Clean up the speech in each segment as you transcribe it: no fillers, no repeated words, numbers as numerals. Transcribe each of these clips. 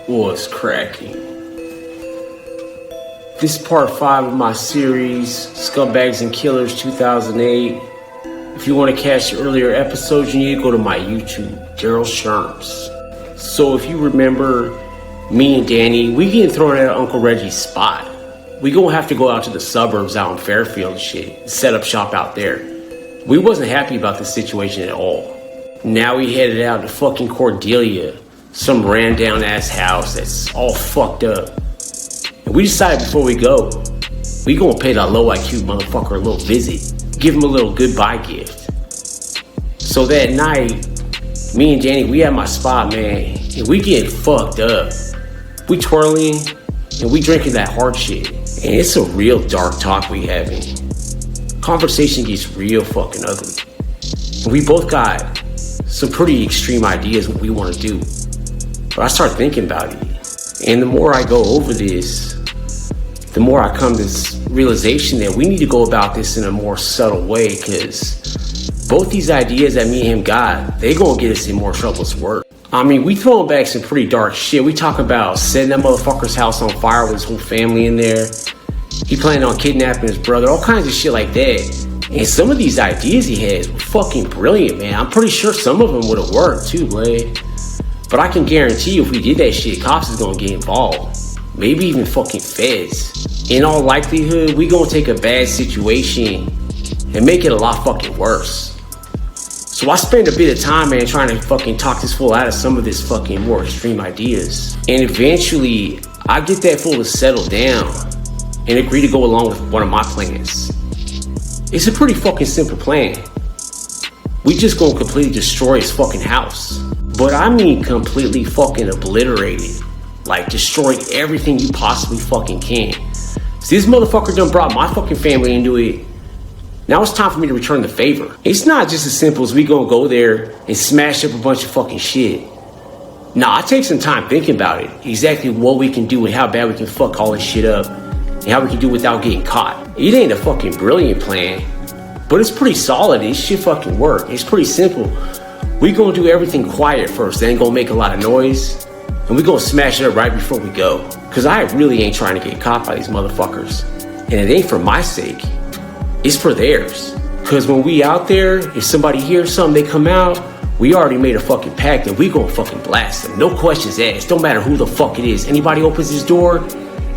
was cracking. This is part 5 of my series, Scumbags and Killers 2008. If you want to catch the earlier episodes, you need to go to my YouTube, Daryl Sherms. So if you remember, me and Danny, we getting thrown at Uncle Reggie's spot. We gonna have to go out to the suburbs out in Fairfield and shit, set up shop out there. We wasn't happy about the situation at all. Now we headed out to fucking Cordelia, some ran down ass house that's all fucked up. And we decided before we go, we gonna pay that low IQ motherfucker a little visit, give him a little goodbye gift. So that night, me and Danny, we at my spot, man, and we getting fucked up. We twirling, and we drinking that hard shit. And it's a real dark talk we having. Conversation gets real fucking ugly. And we both got some pretty extreme ideas what we want to do. But I start thinking about it. And the more I go over this, the more I come to this realization that we need to go about this in a more subtle way, because both these ideas that me and him got, they gonna get us in more trouble as work. I mean, we throwing back some pretty dark shit. We talk about setting that motherfucker's house on fire with his whole family in there. He planning on kidnapping his brother, all kinds of shit like that. And some of these ideas he has were fucking brilliant, man. I'm pretty sure some of them would have worked too, Blade. But I can guarantee you if we did that shit, cops is gonna get involved. Maybe even fucking feds. In all likelihood, we gonna take a bad situation and make it a lot fucking worse. So I spend a bit of time, man, trying to fucking talk this fool out of some of this fucking more extreme ideas. And eventually, I get that fool to settle down and agree to go along with one of my plans. It's a pretty fucking simple plan. We just gonna completely destroy his fucking house. But I mean completely fucking obliterate it. Like destroy everything you possibly fucking can. So this motherfucker done brought my fucking family into it. Now it's time for me to return the favor. It's not just as simple as we gonna go there and smash up a bunch of fucking shit. Nah, I take some time thinking about it. Exactly what we can do and how bad we can fuck all this shit up. And how we can do it without getting caught. It ain't a fucking brilliant plan, but it's pretty solid. It should fucking work. It's pretty simple. We gonna do everything quiet first, then gonna make a lot of noise, and we gonna smash it up right before we go. Cause I really ain't trying to get caught by these motherfuckers. And it ain't for my sake, it's for theirs. Cause when we out there, if somebody hears something, they come out, we already made a fucking pact and we gonna fucking blast them. No questions asked, don't matter who the fuck it is. Anybody opens this door,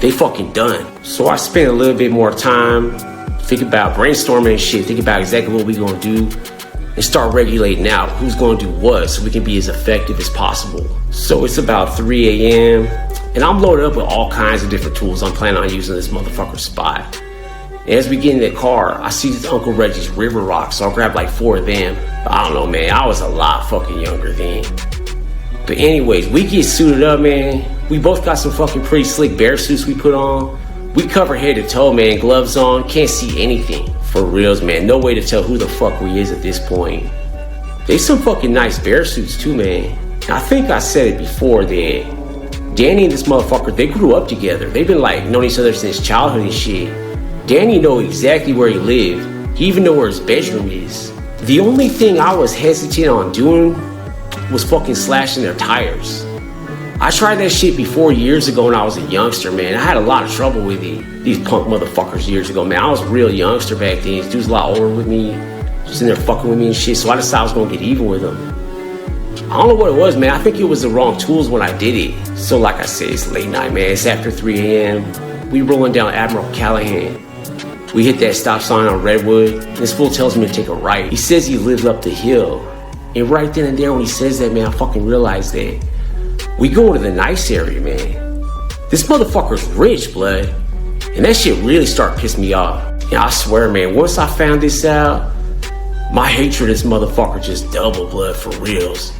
they fucking done. So I spent a little bit more time thinking about brainstorming and shit, thinking about exactly what we gonna do, and start regulating out who's gonna do what so we can be as effective as possible. So it's about 3 a.m. and I'm loaded up with all kinds of different tools I'm planning on using this motherfucker's spot. And as we get in the car, I see this Uncle Reggie's river rock, so I'll grab like 4 of them. But I don't know, man, I was a lot fucking younger then. But anyways, we get suited up, man. We both got some fucking pretty slick bear suits we put on. We cover head to toe, man, gloves on, can't see anything. For reals, man, no way to tell who the fuck we is at this point. They some fucking nice bear suits too, man. I think I said it before that Danny and this motherfucker, they grew up together. They've been like knowing each other since childhood and shit. Danny know exactly where he lived. He even know where his bedroom is. The only thing I was hesitant on doing was fucking slashing their tires. I tried that shit before years ago when I was a youngster, man. I had a lot of trouble with these punk motherfuckers years ago, man. I was a real youngster back then. These dudes a lot older with me, just in there fucking with me and shit. So I decided I was gonna get even with them. I don't know what it was, man. I think it was the wrong tools when I did it. So like I said, it's late night, man. It's after 3 a.m. We rolling down Admiral Callahan. We hit that stop sign on Redwood. This fool tells me to take a right. He says he lives up the hill. And right then and there when he says that, man, I fucking realized that we go to the nice area, man. This motherfucker's rich, blood. And that shit really started pissing me off. And I swear, man, once I found this out, my hatred of this motherfucker just doubled, blood, for reals.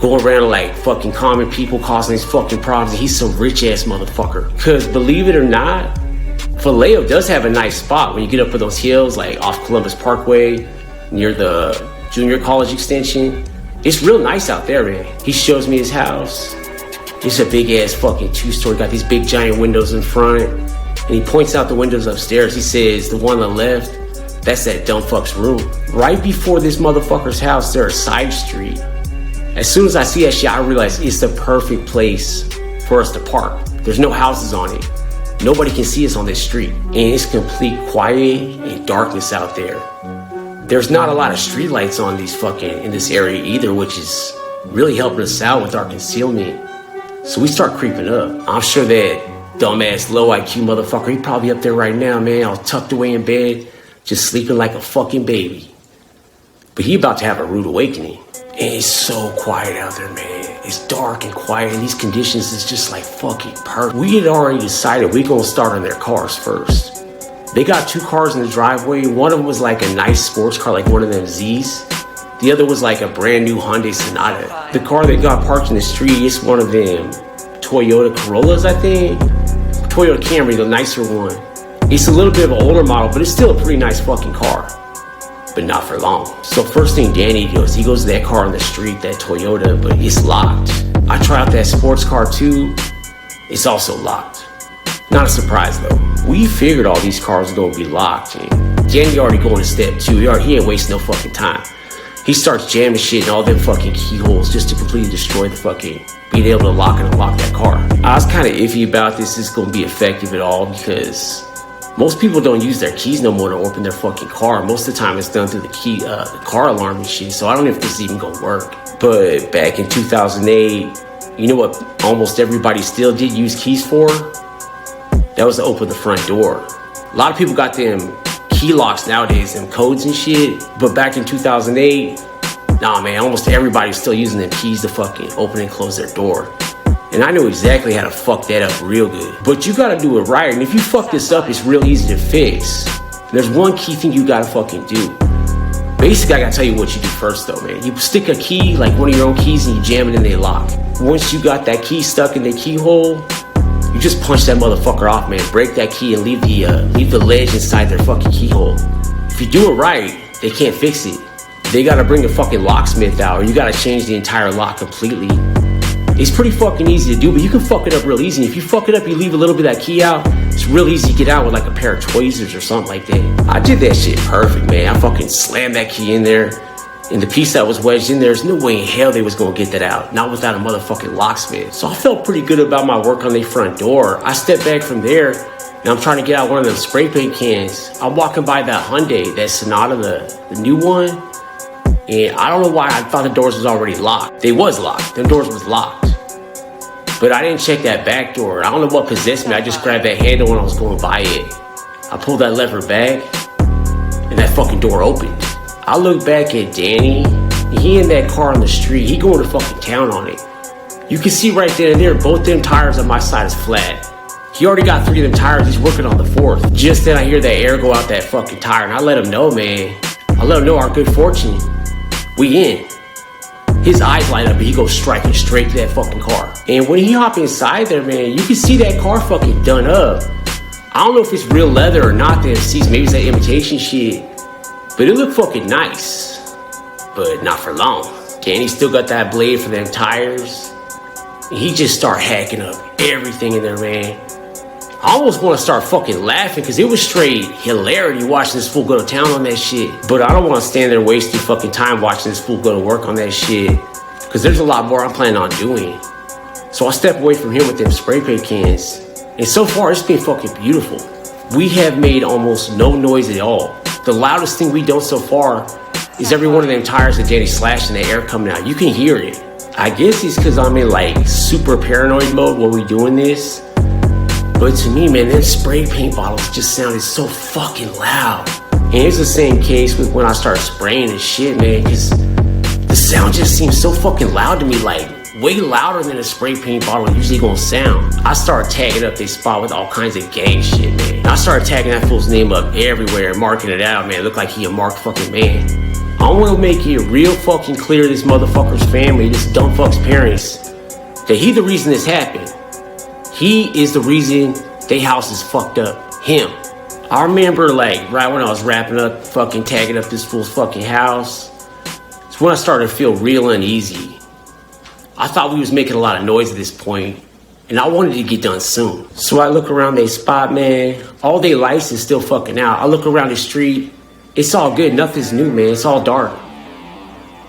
Going around like fucking common people causing these fucking problems, and he's some rich ass motherfucker. Cause believe it or not, Vallejo does have a nice spot when you get up for those hills, like off Columbus Parkway, near the junior college extension. It's real nice out there, man. He shows me his house. It's a big ass fucking 2-story, got these big giant windows in front. And he points out the windows upstairs. He says, the one on the left, that's that dumb fuck's room. Right before this motherfucker's house, there's a side street. As soon as I see that shit, I realize it's the perfect place for us to park. There's no houses on it. Nobody can see us on this street. And it's complete quiet and darkness out there. There's not a lot of street lights on in this area either, which is really helping us out with our concealment. So we start creeping up. I'm sure that dumbass low IQ motherfucker, he probably up there right now, man, all tucked away in bed, just sleeping like a fucking baby. But he about to have a rude awakening. And it's so quiet out there, man. It's dark and quiet, and these conditions is just like fucking perfect. We had already decided we gonna start on their cars first. They got 2 cars in the driveway. One of them was like a nice sports car, like one of them Z's. The other was like a brand new Hyundai Sonata. The car that got parked in the street is one of them Toyota Corollas, I think. Toyota Camry, the nicer one. It's a little bit of an older model, but it's still a pretty nice fucking car. But not for long. So first thing Danny does, he goes to that car on the street, that Toyota, but it's locked. I try out that sports car too. It's also locked. Not a surprise though. We figured all these cars were gonna be locked. And Danny already going to step 2. He ain't wasting no fucking time. He starts jamming shit in all them fucking keyholes just to completely destroy the fucking, being able to lock and unlock that car. I was kind of iffy about this is gonna be effective at all because most people don't use their keys no more to open their fucking car. Most of the time it's done through the car alarm and shit. So I don't know if this is even gonna work. But back in 2008, you know what almost everybody still did use keys for? That was to open the front door. A lot of people got them key locks nowadays, them codes and shit. But back in 2008, nah man, almost everybody's still using them keys to fucking open and close their door. And I knew exactly how to fuck that up real good. But you gotta do it right, and if you fuck this up, it's real easy to fix. There's one key thing you gotta fucking do. Basically, I gotta tell you what you do first though, man. You stick a key, like one of your own keys, and you jam it and they lock. Once you got that key stuck in the keyhole, you just punch that motherfucker off, man. Break that key and leave the ledge inside their fucking keyhole. If you do it right, they can't fix it. They gotta bring a fucking locksmith out, or you gotta change the entire lock completely. It's pretty fucking easy to do, but you can fuck it up real easy. If you fuck it up, you leave a little bit of that key out, it's real easy to get out with like a pair of tweezers or something like that. I did that shit perfect, man. I fucking slammed that key in there, and the piece that was wedged in there's no way in hell they was gonna get that out, not without a motherfucking locksmith. So I felt pretty good about my work on their front door. I stepped back from there, and I'm trying to get out one of them spray paint cans. I'm walking by that Hyundai, that Sonata, the new one, and I don't know why I thought the doors was already locked. They was locked. The doors was locked. But I didn't check that back door. I don't know what possessed me. I just grabbed that handle when I was going by it. I pulled that lever back, and that fucking door opened. I look back at Danny, and he in that car on the street. He going to fucking town on it. You can see right then and there, both them tires on my side is flat. He already got 3 of them tires. He's working on the 4th. Just then I hear that air go out that fucking tire, and I let him know, man. I let him know our good fortune. We in. His eyes light up and he goes striking straight to that fucking car. And when he hop inside there, man, you can see that car fucking done up. I don't know if it's real leather or not, that seats, maybe it's that imitation shit. But it looked fucking nice. But not for long. Danny still got that blade for them tires. And he just start hacking up everything in there, man. I almost want to start fucking laughing because it was straight hilarity watching this fool go to town on that shit. But I don't want to stand there wasting fucking time watching this fool go to work on that shit because there's a lot more I'm planning on doing. So I step away from him with them spray paint cans. And so far, it's been fucking beautiful. We have made almost no noise at all. The loudest thing we done so far is every one of them tires that Danny slashed and the air coming out. You can hear it. I guess it's because I'm in like super paranoid mode when we doing this. But to me, man, them spray paint bottles just sounded so fucking loud. And it's the same case with when I start spraying and shit, man, because the sound just seems so fucking loud to me, like way louder than a spray paint bottle usually gonna sound. I started tagging up this spot with all kinds of gang shit, man. I started tagging that fool's name up everywhere, marking it out, man. It looked like he a marked fucking man. I want to make it real fucking clear to this motherfucker's family, this dumb fuck's parents, that he the reason this happened. He is the reason they house is fucked up. Him. I remember like right when I was wrapping up, fucking tagging up this fool's fucking house. It's when I started to feel real uneasy. I thought we was making a lot of noise at this point, and I wanted to get done soon. So I look around they spot, man. All they lights is still fucking out. I look around the street. It's all good. Nothing's new, man. It's all dark.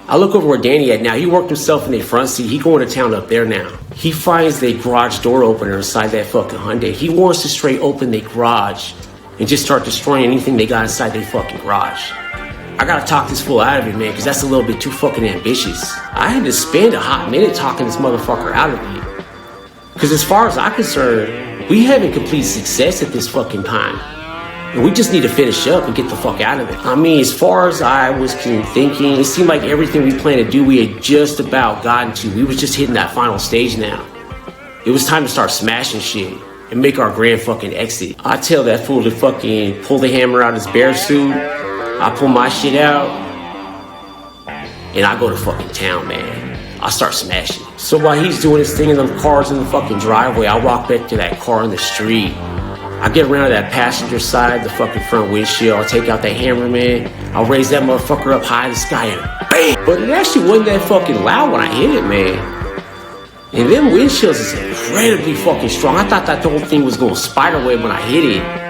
I look over where Danny at now. He worked himself in the front seat. He going to town up there now. He finds the garage door opener inside that fucking Hyundai. He wants to straight open the garage and just start destroying anything they got inside their fucking garage. I gotta talk this fool out of it, man, because that's a little bit too fucking ambitious. I had to spend a hot minute talking this motherfucker out of it. Because as far as I'm concerned, we having complete success at this fucking time. And we just need to finish up and get the fuck out of it. I mean, as far as I was thinking, it seemed like everything we planned to do, we had just about gotten to. We was just hitting that final stage now. It was time to start smashing shit and make our grand fucking exit. I tell that fool to fucking pull the hammer out of his bear suit. I pull my shit out, and I go to fucking town, man. I start smashing. So while he's doing his thing in the cars in the fucking driveway, I walk back to that car in the street. I get around to that passenger side, the fucking front windshield. I'll take out that hammer, man. I'll raise that motherfucker up high in the sky and bam! But it actually wasn't that fucking loud when I hit it, man. And them windshields is incredibly fucking strong. I thought that the whole thing was going spiderweb when I hit it.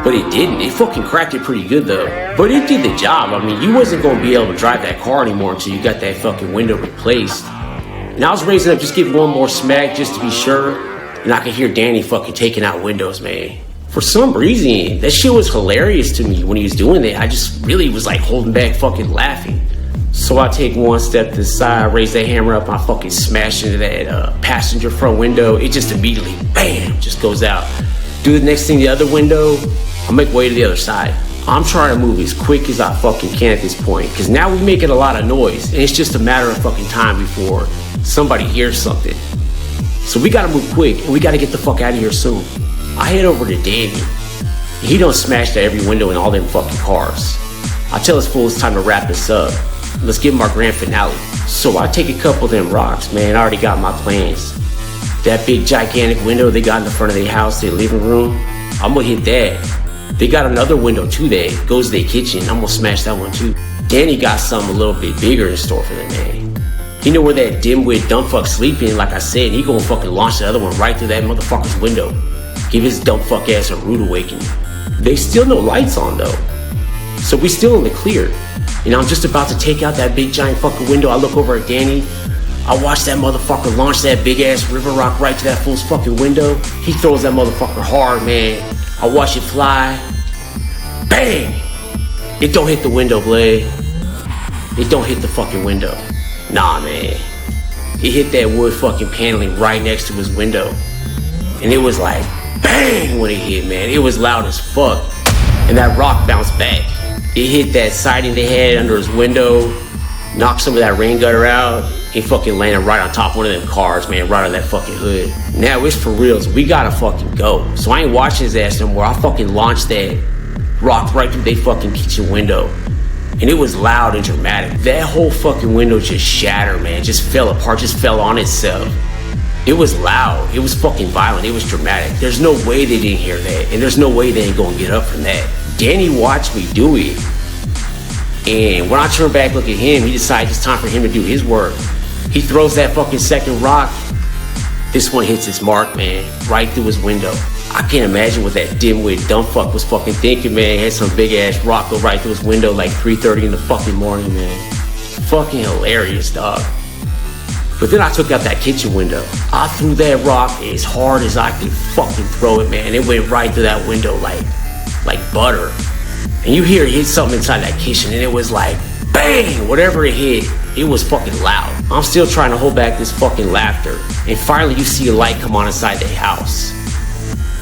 But it didn't. It fucking cracked it pretty good though. But it did the job. I mean, you wasn't going to be able to drive that car anymore until you got that fucking window replaced. And I was raising up, just give one more smack just to be sure. And I could hear Danny fucking taking out windows, man. For some reason, that shit was hilarious to me when he was doing that. I just really was like holding back fucking laughing. So I take one step to the side, raise that hammer up, and I fucking smash into that passenger front window. It just immediately, bam, just goes out. Do the next thing, the other window, I make way to the other side. I'm trying to move as quick as I fucking can at this point, because now we're making a lot of noise, and it's just a matter of fucking time before somebody hears something. So we gotta move quick, and we gotta get the fuck out of here soon. I head over to Danny. He done smashed at every window in all them fucking cars. I tell this fool it's time to wrap this up. Let's give him our grand finale. So I take a couple of them rocks, man. I already got my plans. That big gigantic window they got in the front of their house, their living room, I'm gonna hit that. They got another window too that goes to their kitchen. I'm gonna smash that one too. Danny got something a little bit bigger in store for them, man. He know where that dimwit dumb fuck sleeping, like I said, he gonna fucking launch the other one right through that motherfucker's window. Give his dumb fuck ass a rude awakening. They still no lights on though. So we still in the clear. And I'm just about to take out that big giant fucking window. I look over at Danny. I watch that motherfucker launch that big ass river rock right to that fool's fucking window. He throws that motherfucker hard, man. I watch it fly. Bang! It don't hit the window, Blade. It don't hit the fucking window. Nah, man. It hit that wood fucking paneling right next to his window. And it was like, bang, when it hit, man. It was loud as fuck. And that rock bounced back. It hit that siding they had under his window, knocked some of that rain gutter out. It fucking landed right on top of one of them cars, man, right on that fucking hood. Now it's for reals. We gotta fucking go. So I ain't watching his ass no more. I fucking launched that rock right through their fucking kitchen window. And it was loud and dramatic. That whole fucking window just shattered, man. Just fell apart, just fell on itself. It was loud. It was fucking violent. It was dramatic. There's no way they didn't hear that. And there's no way they ain't gonna get up from that. Danny watched me do it. And when I turn back, look at him, he decides it's time for him to do his work. He throws that fucking second rock. This one hits its mark, man, right through his window. I can't imagine what that dimwit dumb fuck was fucking thinking, man. He had some big ass rock go right through his window like 3:30 in the fucking morning, man. Fucking hilarious, dog. But then I took out that kitchen window. I threw that rock as hard as I could fucking throw it, man. It went right through that window like butter. And you hear it hit something inside that kitchen and it was like, bang! Whatever it hit, it was fucking loud. I'm still trying to hold back this fucking laughter. And finally you see a light come on inside the house.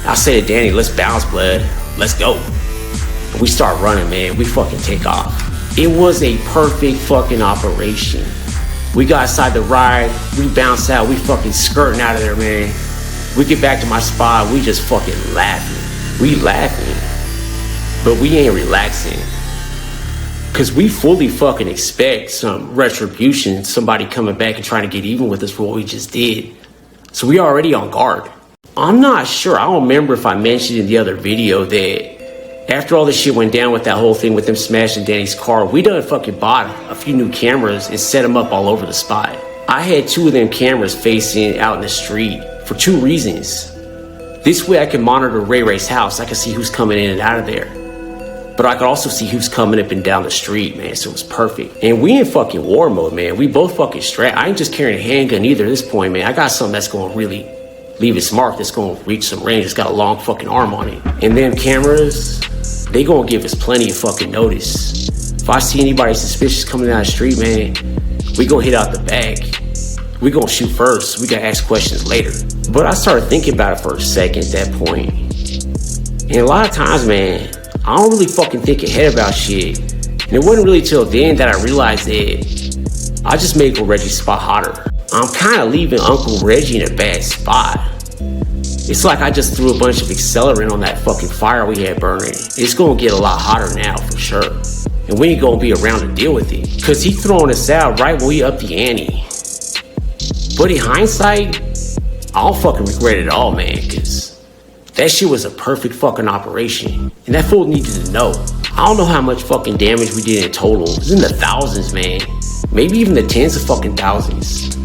I say to Danny, let's bounce, blood. Let's go. And we start running, man. We fucking take off. It was a perfect fucking operation. We got inside the ride. We bounce out. We fucking skirting out of there, man. We get back to my spot. We just fucking laughing. We laughing. But we ain't relaxing. Cause we fully fucking expect some retribution, somebody coming back and trying to get even with us for what we just did. So we already on guard. I'm not sure, I don't remember if I mentioned in the other video that after all this shit went down with that whole thing with them smashing Danny's car, we done fucking bought a few new cameras and set them up all over the spot. I had 2 of them cameras facing out in the street for 2 reasons. This way I can monitor Ray Ray's house, I can see who's coming in and out of there. But I could also see who's coming up and down the street, man, so it was perfect. And we in fucking war mode, man. We both fucking strapped. I ain't just carrying a handgun either at this point, man. I got something that's gonna really leave its mark, that's gonna reach some range. It's got a long fucking arm on it. And then cameras, they gonna give us plenty of fucking notice. If I see anybody suspicious coming down the street, man, we gonna hit out the back. We gonna shoot first. We gotta ask questions later. But I started thinking about it for a second at that point. And a lot of times, man, I don't really fucking think ahead about shit. And it wasn't really till then that I realized that I just made Uncle Reggie's spot hotter. I'm kind of leaving Uncle Reggie in a bad spot. It's like I just threw a bunch of accelerant on that fucking fire we had burning. It's gonna get a lot hotter now for sure. And we ain't gonna be around to deal with it. Cause he throwing us out right when we up the ante. But in hindsight, I don't fucking regret it at all, man, cause that shit was a perfect fucking operation. And that fool needed to know. I don't know how much fucking damage we did in total. It was in the thousands, man. Maybe even the tens of fucking thousands.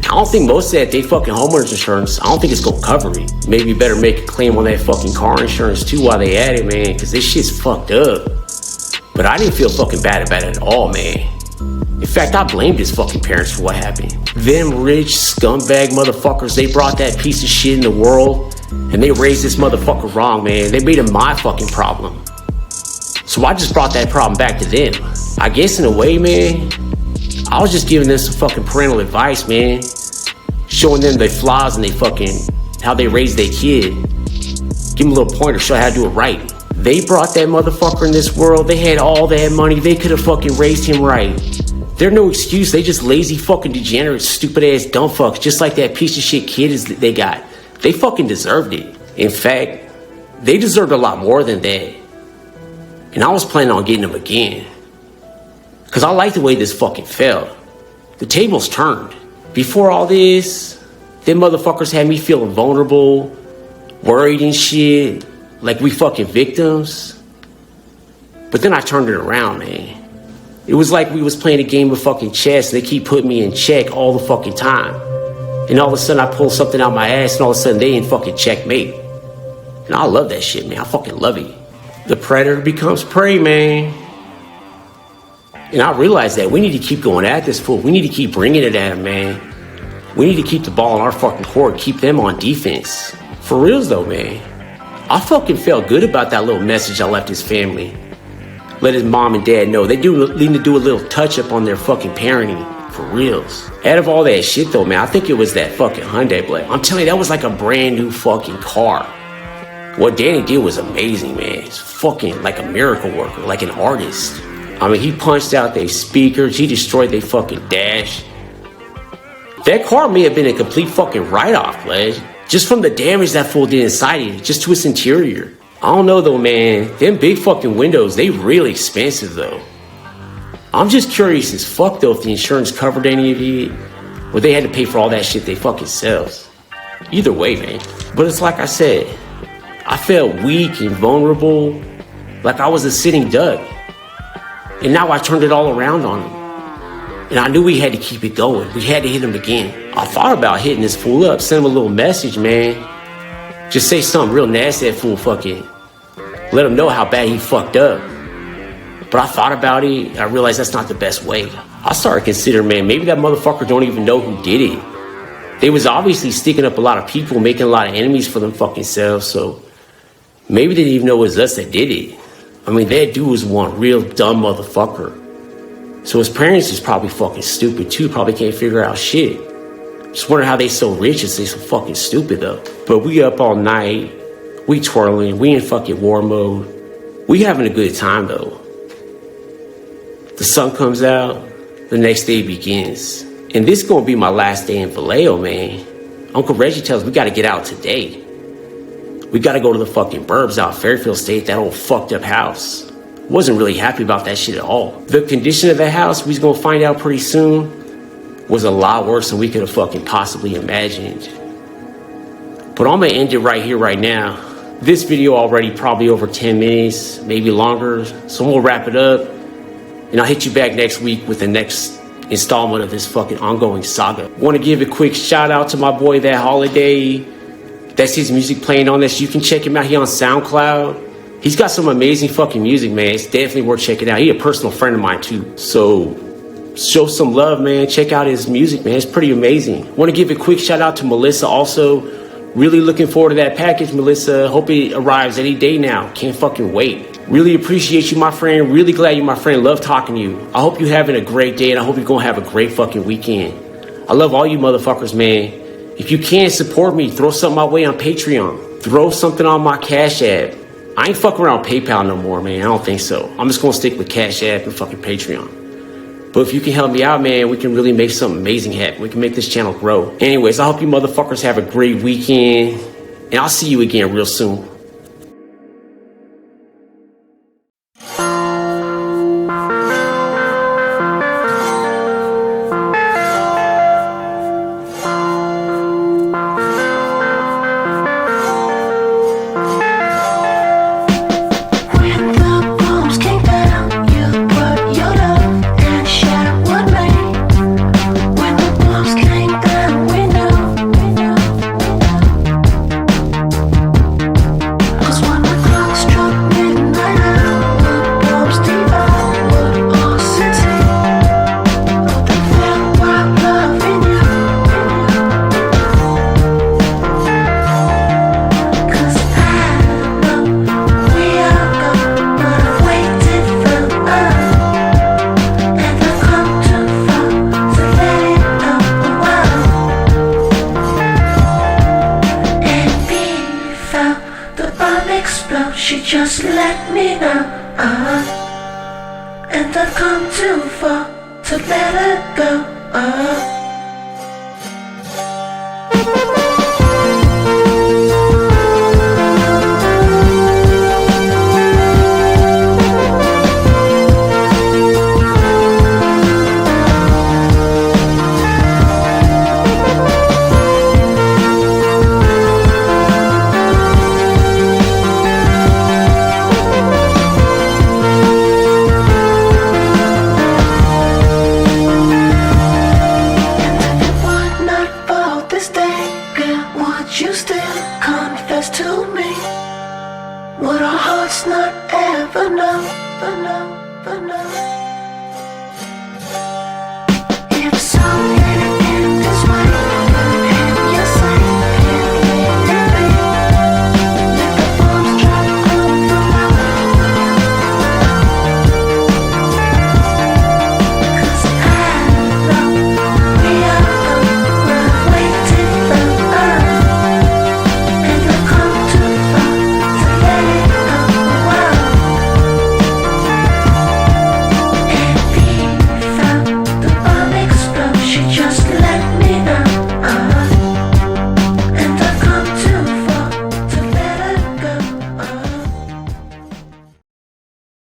I don't think most of that they fucking homeowners insurance, I don't think it's gonna cover it. Maybe better make a claim on that fucking car insurance too while they at it, man, cause this shit's fucked up. But I didn't feel fucking bad about it at all, man. In fact, I blamed his fucking parents for what happened. Them rich scumbag motherfuckers, they brought that piece of shit in the world and they raised this motherfucker wrong, man. They made him my fucking problem. So I just brought that problem back to them. I guess in a way, man, I was just giving them some fucking parental advice, man. Showing them their flaws and they fucking, how they raised their kid. Give them a little pointer, show how to do it right. They brought that motherfucker in this world. They had all that money. They could have fucking raised him right. They're no excuse. They just lazy fucking degenerates, stupid ass dumb fucks, just like that piece of shit kid they got. They fucking deserved it. In fact, they deserved a lot more than that. And I was planning on getting them again. Cause I like the way this fucking felt. The tables turned. Before all this, them motherfuckers had me feeling vulnerable, worried and shit, like we fucking victims. But then I turned it around, man. It was like we was playing a game of fucking chess. They keep putting me in check all the fucking time. And all of a sudden I pull something out my ass and all of a sudden they in fucking checkmate. And I love that shit, man. I fucking love it. The predator becomes prey, man. And I realized that we need to keep going at this fool. We need to keep bringing it at him, man. We need to keep the ball in our fucking court. Keep them on defense. For reals though, man. I fucking felt good about that little message I left his family. Let his mom and dad know. They do need to do a little touch up on their fucking parenting. For reals. Out of all that shit though, man, I think it was that fucking Hyundai Black. I'm telling you, that was like a brand new fucking car. What Danny did was amazing, man. He's fucking like a miracle worker, like an artist. I mean, he punched out their speakers. He destroyed their fucking dash. That car may have been a complete fucking write-off, pledge. Just from the damage that fool did inside it, just to its interior. I don't know though, man. Them big fucking windows, they really expensive though. I'm just curious as fuck though if the insurance covered any of it, or they had to pay for all that shit they fucking sells. Either way, man. But it's like I said, I felt weak and vulnerable, like I was a sitting duck. And now I turned it all around on him. And I knew we had to keep it going. We had to hit him again. I thought about hitting this fool up, send him a little message, man. Just say something real nasty, that fool fucking. Let him know how bad he fucked up. But I thought about it, and I realized that's not the best way. I started considering, man, maybe that motherfucker don't even know who did it. They was obviously sticking up a lot of people, making a lot of enemies for them fucking selves, so maybe they didn't even know it was us that did it. I mean, that dude was one real dumb motherfucker. So his parents is probably fucking stupid too, probably can't figure out shit. Just wonder how they so rich and they so fucking stupid though. But we up all night, we twirling, we in fucking war mode. We having a good time though. The sun comes out, the next day begins. And this is gonna be my last day in Vallejo, man. Uncle Reggie tells me we gotta get out today. We gotta go to the fucking burbs out Fairfield State, that old fucked up house. Wasn't really happy about that shit at all. The condition of that house, we was gonna find out pretty soon, was a lot worse than we could have fucking possibly imagined. But I'm gonna end it right here, right now. This video already probably over 10 minutes, maybe longer. So we'll wrap it up. And I'll hit you back next week with the next installment of this fucking ongoing saga. Want to give a quick shout out to my boy That Holiday. That's his music playing on this. You can check him out here on SoundCloud. He's got some amazing fucking music, man. It's definitely worth checking out. He's a personal friend of mine too. So show some love, man. Check out his music, man. It's pretty amazing. Want to give a quick shout out to Melissa also. Really looking forward to that package, Melissa. Hope it arrives any day now. Can't fucking wait. Really appreciate you, my friend. Really glad you, my friend. Love talking to you. I hope you're having a great day, and I hope you're going to have a great fucking weekend. I love all you motherfuckers, man. If you can support me, throw something my way on Patreon. Throw something on my Cash App. I ain't fucking around PayPal no more, man. I don't think so. I'm just going to stick with Cash App and fucking Patreon. But if you can help me out, man, we can really make something amazing happen. We can make this channel grow. Anyways, I hope you motherfuckers have a great weekend. And I'll see you again real soon. She just let me know, and I've come too far to let her go, you still confess to me what our hearts not ever know, but know.